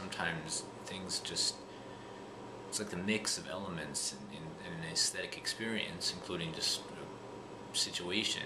sometimes things just, it's like the mix of elements in an aesthetic experience, including just a situation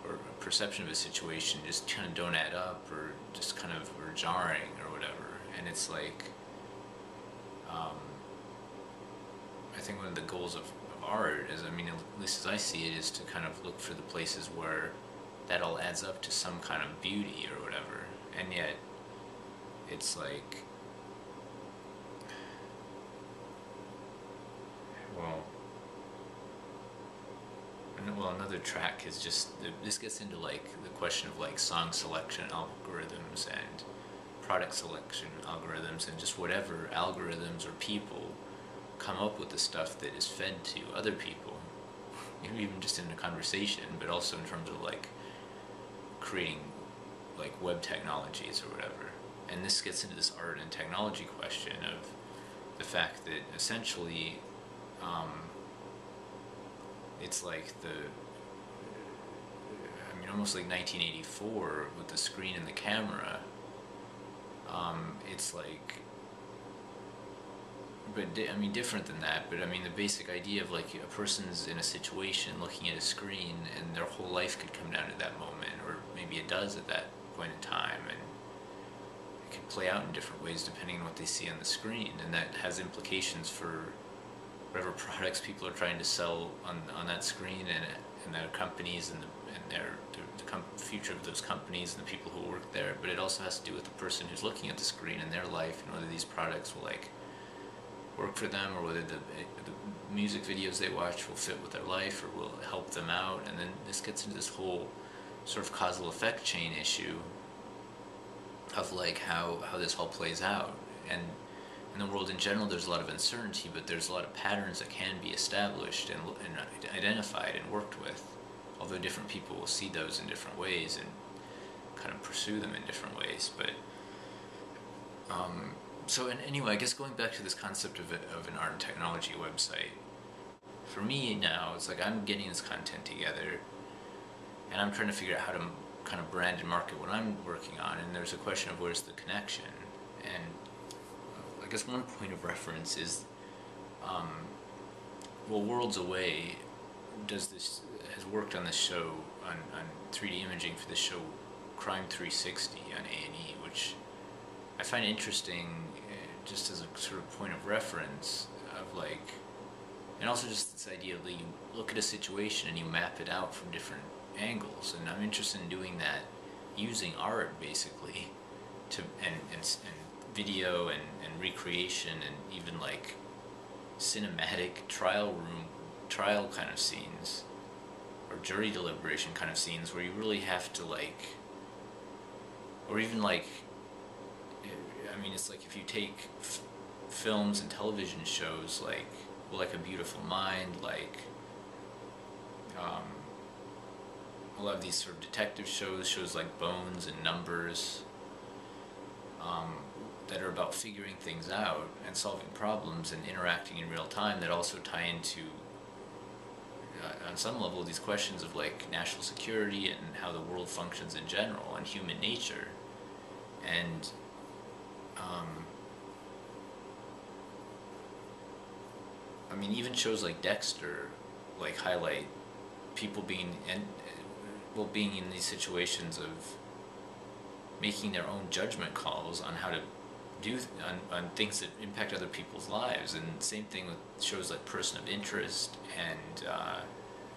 or a perception of a situation, just kind of don't add up, or just kind of are jarring or whatever. And it's like, I think one of the goals of art is, I mean, at least as I see it, is to kind of look for the places where that all adds up to some kind of beauty or whatever. And yet, it's like, well, another track is just, this gets into like the question of like song selection algorithms and product selection algorithms, and just whatever algorithms or people come up with the stuff that is fed to other people, even just in a conversation, but also in terms of like creating like web technologies or whatever. And this gets into this art and technology question of the fact that essentially it's like almost like 1984 with the screen and the camera. It's like, but different than that. But I mean, the basic idea of like a person's in a situation looking at a screen, and their whole life could come down to that moment, or maybe it does at that point in time, and it can play out in different ways depending on what they see on the screen, and that has implications for whatever products people are trying to sell on that screen, and their companies, and the future of those companies and the people who work there. But it also has to do with the person who's looking at the screen and their life, and whether these products will like work for them, or whether the music videos they watch will fit with their life or will help them out. And then this gets into this whole sort of causal effect chain issue of like how this all plays out. And in the world in general, there's a lot of uncertainty, but there's a lot of patterns that can be established and identified and worked with, although different people will see those in different ways and kind of pursue them in different ways. But so anyway, I guess going back to this concept of an art and technology website, for me now, it's like I'm getting this content together, and I'm trying to figure out how to kind of brand and market what I'm working on, and there's a question of where's the connection. And I guess one point of reference is, Worlds Away has worked on this show, on 3D imaging for the show Crime 360 on A&E, which I find interesting, just as a sort of point of reference of like, and also just this idea that you look at a situation and you map it out from different angles. And I'm interested in doing that using art, basically, and video and recreation, and even like cinematic trial kind of scenes, or jury deliberation kind of scenes, where you really have to like, or even like, it's like if you take films and television shows like A Beautiful Mind, like a lot of these sort of detective shows like Bones and Numbers, that are about figuring things out and solving problems and interacting in real time, that also tie into, on some level, these questions of like national security and how the world functions in general, and human nature. And even shows like Dexter like highlight people being in these situations of making their own judgment calls on how to do on things that impact other people's lives. And same thing with shows like Person of Interest and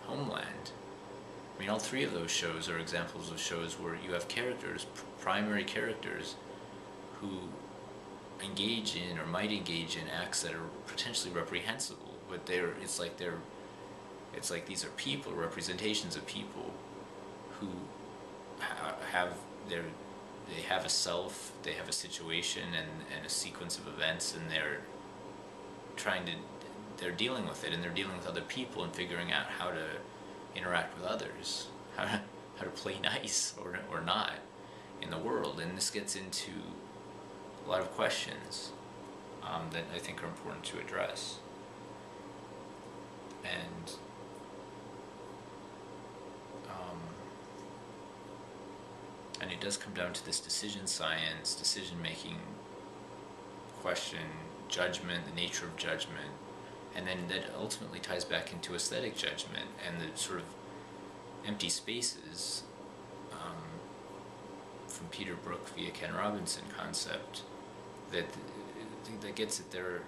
Homeland. All three of those shows are examples of shows where you have characters, primary characters, who engage in or might engage in acts that are potentially reprehensible, but it's like these are people, representations of people who they have a self, they have a situation and a sequence of events, and they're dealing with it, and they're dealing with other people and figuring out how to interact with others, how to play nice or not in the world. And this gets into a lot of questions that I think are important to address. And it does come down to this decision science, decision making question judgment, the nature of judgment, and then that ultimately ties back into aesthetic judgment and the sort of empty spaces from Peter Brook via Ken Robinson concept that gets at their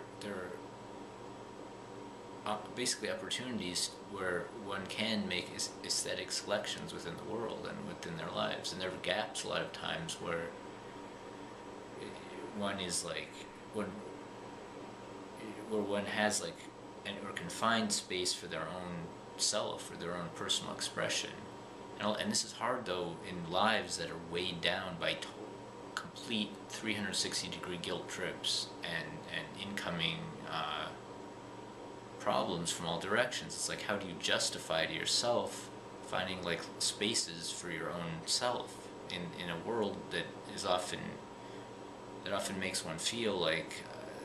basically opportunities where one can make aesthetic selections within the world and within their lives, and there are gaps a lot of times where one is like where one has like or can find space for their own self or their own personal expression. And this is hard though in lives that are weighed down by complete 360-degree guilt trips and incoming problems from all directions. It's like, how do you justify to yourself finding like spaces for your own self in a world that often makes one feel like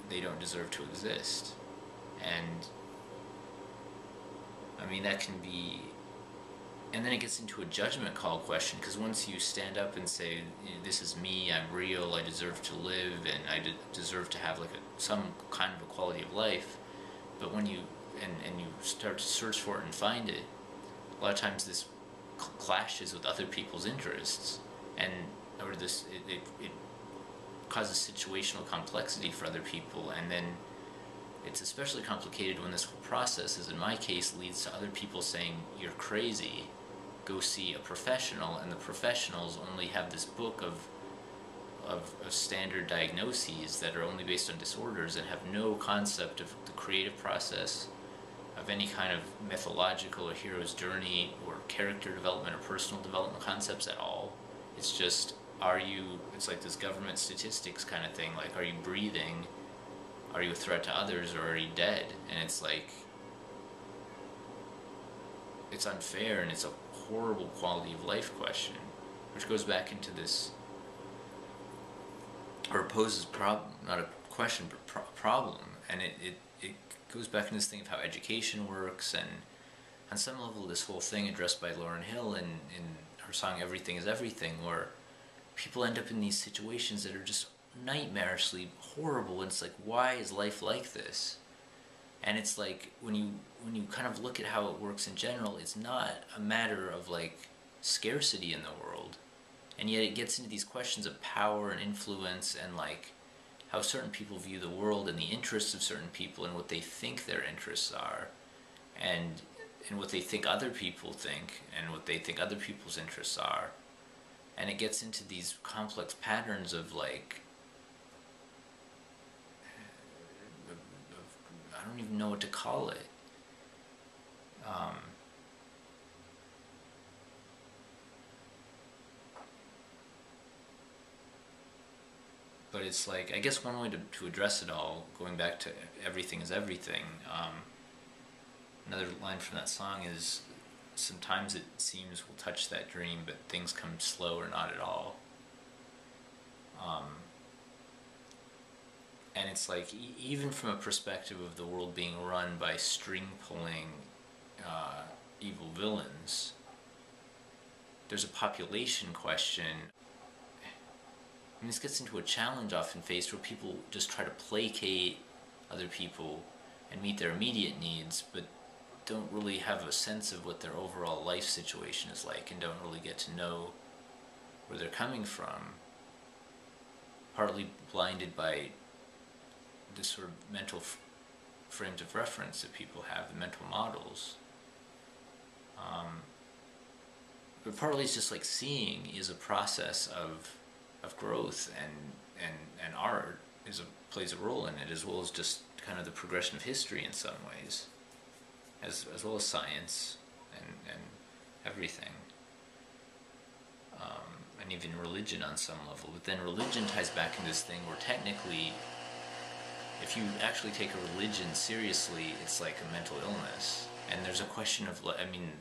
they don't deserve to exist. And I mean, that can be, and then it gets into a judgment call question, because once you stand up and say, this is me, I'm real, I deserve to live, and I deserve to have like some kind of a quality of life, but when you and you start to search for it and find it, a lot of times this clashes with other people's interests, or this it causes situational complexity for other people, and then it's especially complicated when this whole process, as in my case, leads to other people saying, you're crazy, go see a professional, and the professionals only have this book of standard diagnoses that are only based on disorders and have no concept of the creative process, of any kind of mythological or hero's journey or character development or personal development concepts at all. It's just, it's like this government statistics kind of thing, like, are you breathing? Are you a threat to others, or are you dead? And it's like, it's unfair, and it's a horrible quality of life question, which goes back into this, or poses not a question, but problem, and it goes back into this thing of how education works, and on some level this whole thing addressed by Lauryn Hill in her song Everything is Everything, where people end up in these situations that are just nightmarishly horrible, and it's like, why is life like this? And it's like, when you kind of look at how it works in general, it's not a matter of like scarcity in the world, and yet it gets into these questions of power and influence, and like how certain people view the world, and the interests of certain people, and what they think their interests are, and what they think other people think, and what they think other people's interests are. And it gets into these complex patterns of like, I don't even know what to call it. But it's like, I guess one way to address it all, going back to Everything is Everything, another line from that song is, sometimes it seems we'll touch that dream, but things come slow or not at all. And it's like, even from a perspective of the world being run by string-pulling evil villains, there's a population question. And this gets into a challenge often faced, where people just try to placate other people and meet their immediate needs, but don't really have a sense of what their overall life situation is like, and don't really get to know where they're coming from, partly blinded by this sort of mental frames of reference that people have, the mental models. But partly it's just like, seeing is a process of growth, and art plays a role in it, as well as just kind of the progression of history in some ways, as well as science and everything, and even religion on some level. But then religion ties back into this thing where technically, if you actually take a religion seriously, it's like a mental illness. And there's a question of, I mean,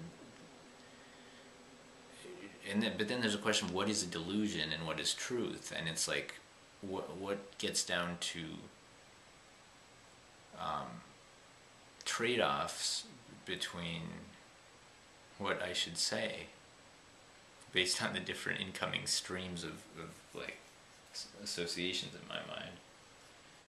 but then there's a question of what is a delusion and what is truth, and it's like, what gets down to trade-offs between what I should say based on the different incoming streams of like associations in my mind.